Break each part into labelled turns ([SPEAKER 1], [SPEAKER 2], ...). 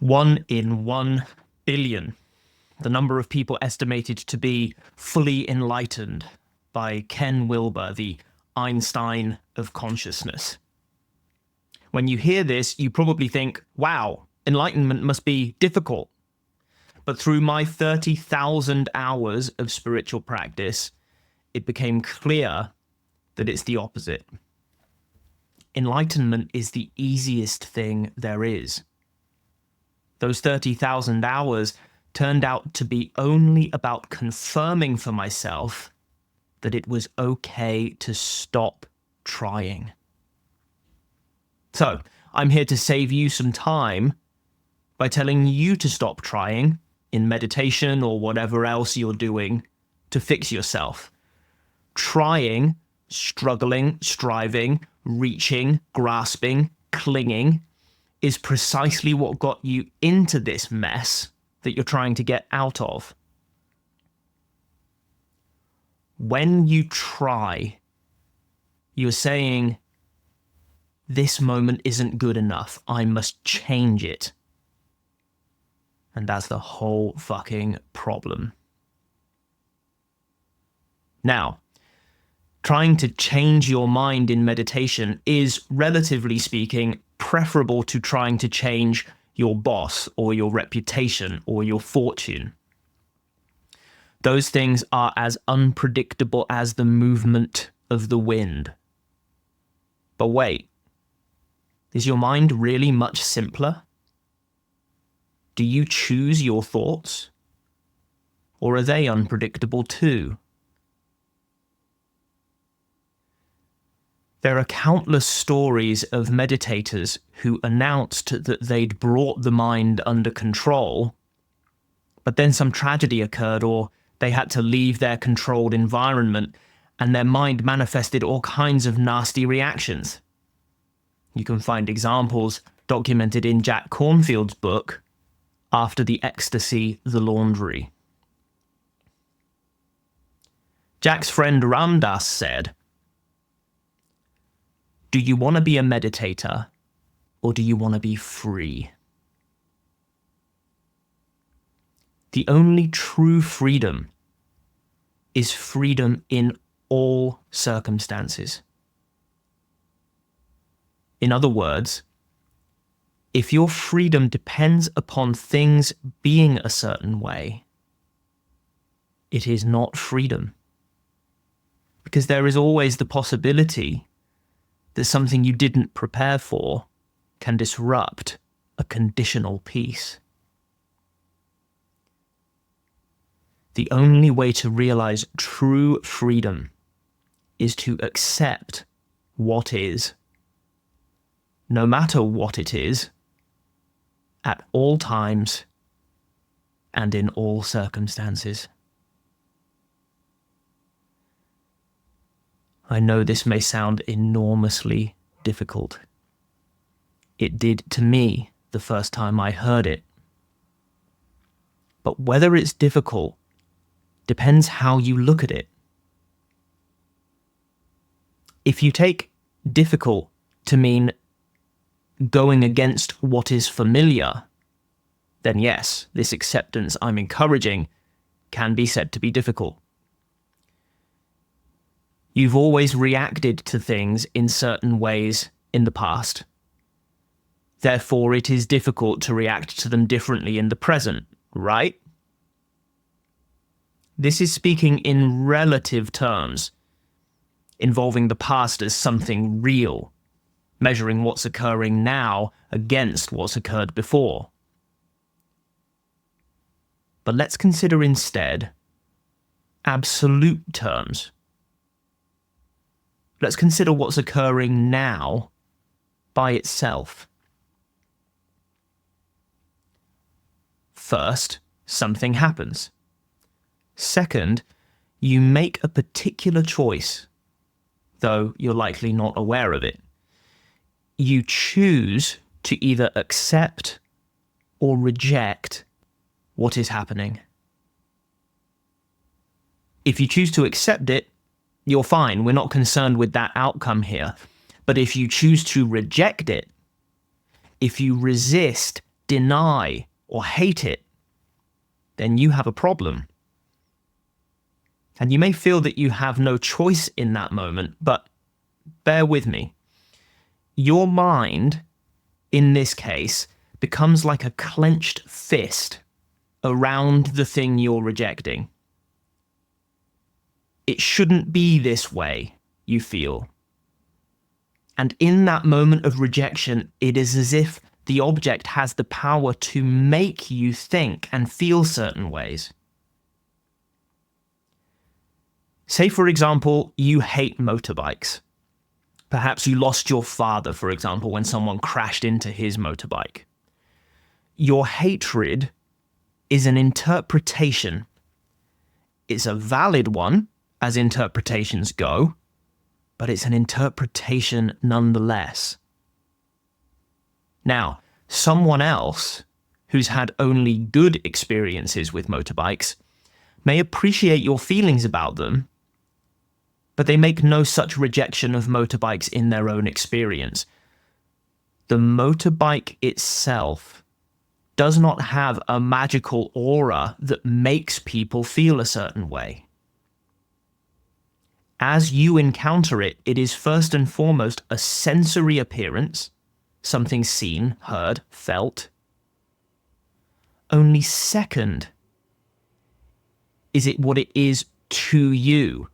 [SPEAKER 1] 1 in 1 billion, the number of people estimated to be fully enlightened by Ken Wilber, the Einstein of consciousness. When you hear this, you probably think, wow, enlightenment must be difficult. But through my 30,000 hours of spiritual practice, it became clear that it's the opposite. Enlightenment is the easiest thing there is. Those 30,000 hours turned out to be only about confirming for myself that it was okay to stop trying. So, I'm here to save you some time by telling you to stop trying in meditation or whatever else you're doing to fix yourself. Trying, struggling, striving, reaching, grasping, clinging is precisely what got you into this mess that you're trying to get out of. When you try, you're saying, this moment isn't good enough, I must change it. And that's the whole fucking problem. Now, trying to change your mind in meditation is, relatively speaking, preferable to trying to change your boss or your reputation or your fortune. Those things are as unpredictable as the movement of the wind. But wait, is your mind really much simpler? Do you choose your thoughts? Or are they unpredictable too? There are countless stories of meditators who announced that they'd brought the mind under control, but then some tragedy occurred or they had to leave their controlled environment and their mind manifested all kinds of nasty reactions. You can find examples documented in Jack Cornfield's book, After the Ecstasy, the Laundry. Jack's friend Ram Dass said, do you want to be a meditator, or do you want to be free? The only true freedom is freedom in all circumstances. In other words, if your freedom depends upon things being a certain way, it is not freedom. Because there is always the possibility that something you didn't prepare for can disrupt a conditional peace. The only way to realize true freedom is to accept what is, no matter what it is, at all times and in all circumstances. I know this may sound enormously difficult. It did to me the first time I heard it. But whether it's difficult depends how you look at it. If you take difficult to mean going against what is familiar, then yes, this acceptance I'm encouraging can be said to be difficult. You've always reacted to things in certain ways in the past. Therefore, it is difficult to react to them differently in the present, right? This is speaking in relative terms, involving the past as something real, measuring what's occurring now against what's occurred before. But let's consider instead absolute terms. Let's consider what's occurring now by itself. First, something happens. Second, you make a particular choice, though you're likely not aware of it. You choose to either accept or reject what is happening. If you choose to accept it, you're fine. We're not concerned with that outcome here. But if you choose to reject it, if you resist deny or hate it, then you have a problem. And you may feel that you have no choice in that moment, but bear with me. Your mind, in this case, becomes like a clenched fist around the thing you're rejecting. It shouldn't be this way, you feel. And in that moment of rejection, it is as if the object has the power to make you think and feel certain ways. Say, for example, you hate motorbikes. Perhaps you lost your father, for example, when someone crashed into his motorbike. Your hatred is an interpretation. It's a valid one, as interpretations go, but it's an interpretation nonetheless. Now, someone else who's had only good experiences with motorbikes may appreciate your feelings about them, but they make no such rejection of motorbikes in their own experience. The motorbike itself does not have a magical aura that makes people feel a certain way. As you encounter it, it is first and foremost a sensory appearance, something seen, heard, felt. Only second is it what it is to you,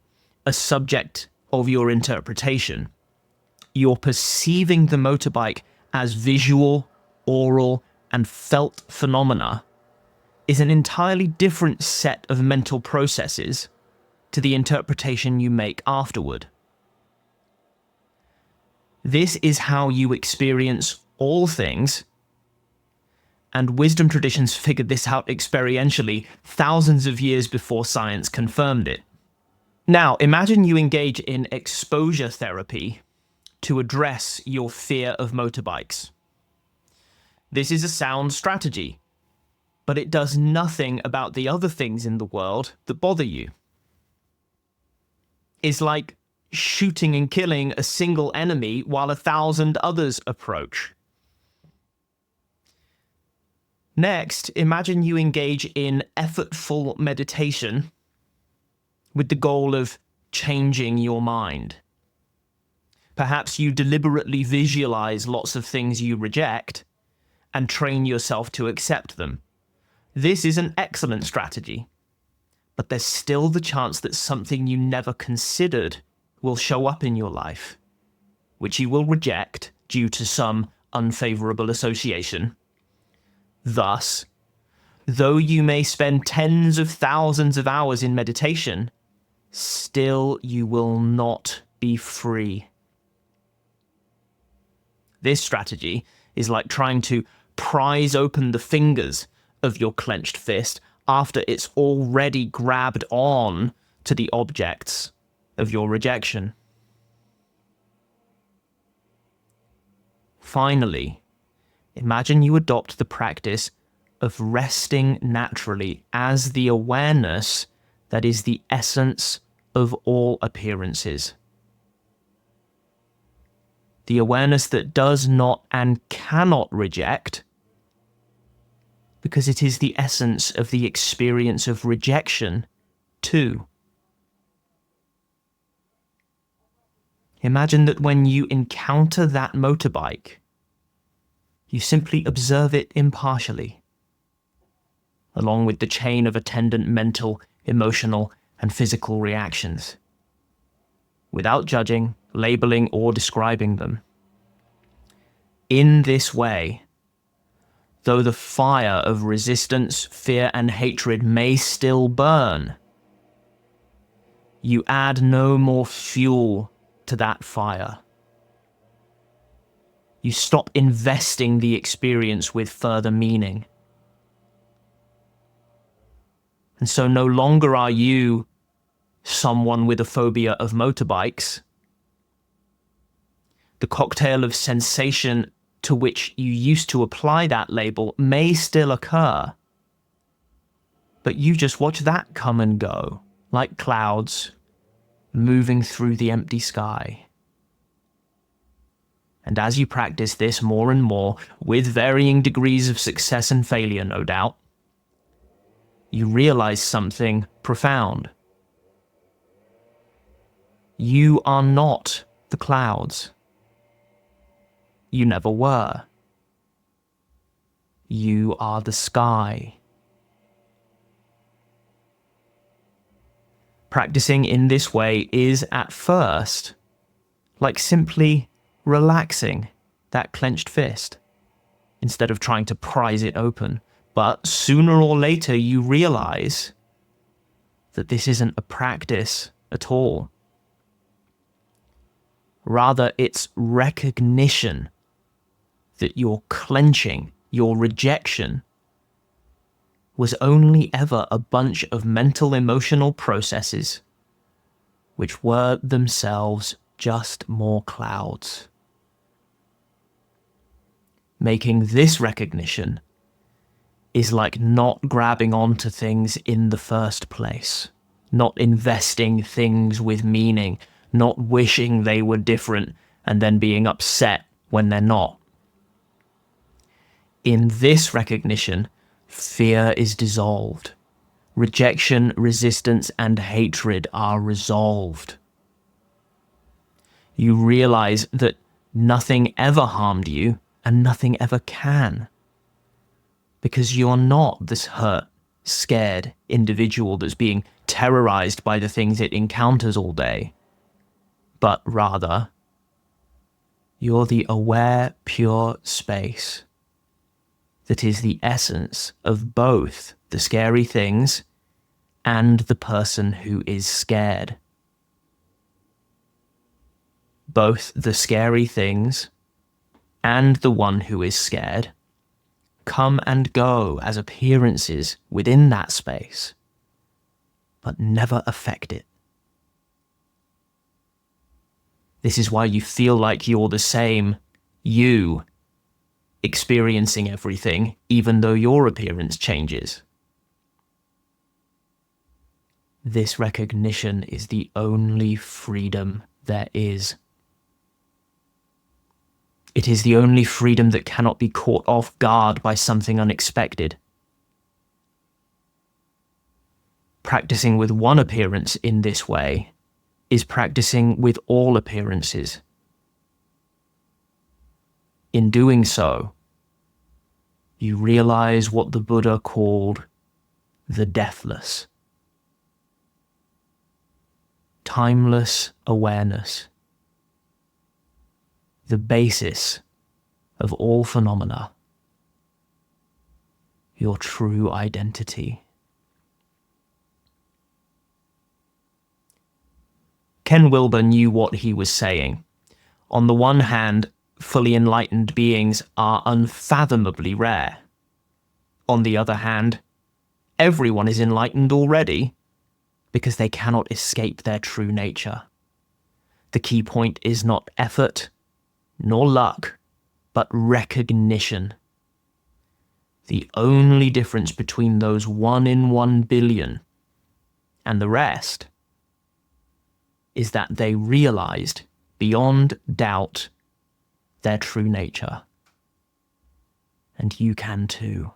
[SPEAKER 1] a subject of your interpretation. You're perceiving the motorbike as visual, oral, and felt phenomena is an entirely different set of mental processes to the interpretation you make afterward. This is how you experience all things, and wisdom traditions figured this out experientially thousands of years before science confirmed it. Now, imagine you engage in exposure therapy to address your fear of motorbikes. This is a sound strategy, but it does nothing about the other things in the world that bother you. It's like shooting and killing a single enemy while 1,000 others approach. Next, imagine you engage in effortful meditation with the goal of changing your mind. Perhaps you deliberately visualize lots of things you reject and train yourself to accept them. This is an excellent strategy, but there's still the chance that something you never considered will show up in your life, which you will reject due to some unfavorable association. Thus, though you may spend tens of thousands of hours in meditation, still you will not be free. This strategy is like trying to prise open the fingers of your clenched fist after it's already grabbed on to the objects of your rejection. Finally, imagine you adopt the practice of resting naturally as the awareness that is the essence of all appearances. The awareness that does not and cannot reject, because it is the essence of the experience of rejection, too. Imagine that when you encounter that motorbike, you simply observe it impartially, along with the chain of attendant mental, emotional, and physical reactions, without judging, labeling, or describing them. In this way, though the fire of resistance, fear, and hatred may still burn, you add no more fuel to that fire. You stop investing the experience with further meaning. And so no longer are you someone with a phobia of motorbikes. The cocktail of sensation to which you used to apply that label may still occur, but you just watch that come and go, like clouds moving through the empty sky. And as you practice this more and more, with varying degrees of success and failure, no doubt, you realize something profound. You are not the clouds. You never were. You are the sky. Practicing in this way is, at first, like simply relaxing that clenched fist instead of trying to prise it open. But sooner or later you realize that this isn't a practice at all. Rather, it's recognition that your clenching, your rejection, was only ever a bunch of mental emotional processes which were themselves just more clouds. Making this recognition is like not grabbing onto things in the first place, not investing things with meaning, not wishing they were different and then being upset when they're not. In this recognition, fear is dissolved. Rejection, resistance, and hatred are resolved. You realize that nothing ever harmed you and nothing ever can. Because you're not this hurt, scared individual that's being terrorized by the things it encounters all day. But rather, you're the aware, pure space that is the essence of both the scary things and the person who is scared. Both the scary things and the one who is scared come and go as appearances within that space, but never affect it. This is why you feel like you're the same you, experiencing everything, even though your appearance changes. This recognition is the only freedom there is. It is the only freedom that cannot be caught off guard by something unexpected. Practicing with one appearance in this way is practicing with all appearances. In doing so, you realize what the Buddha called the deathless. Timeless awareness. The basis of all phenomena. Your true identity. Ken Wilber knew what he was saying. On the one hand, fully enlightened beings are unfathomably rare. On the other hand, everyone is enlightened already because they cannot escape their true nature. The key point is not effort, nor luck, but recognition. The only difference between those 1 in 1 billion and the rest is that they realized beyond doubt their true nature. And you can too.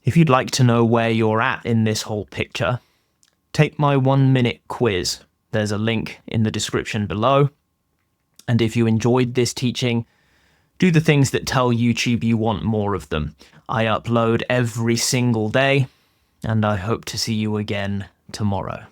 [SPEAKER 1] If you'd like to know where you're at in this whole picture, take my 1-minute quiz. There's a link in the description below. And if you enjoyed this teaching, do the things that tell YouTube you want more of them. I upload every single day, and I hope to see you again tomorrow.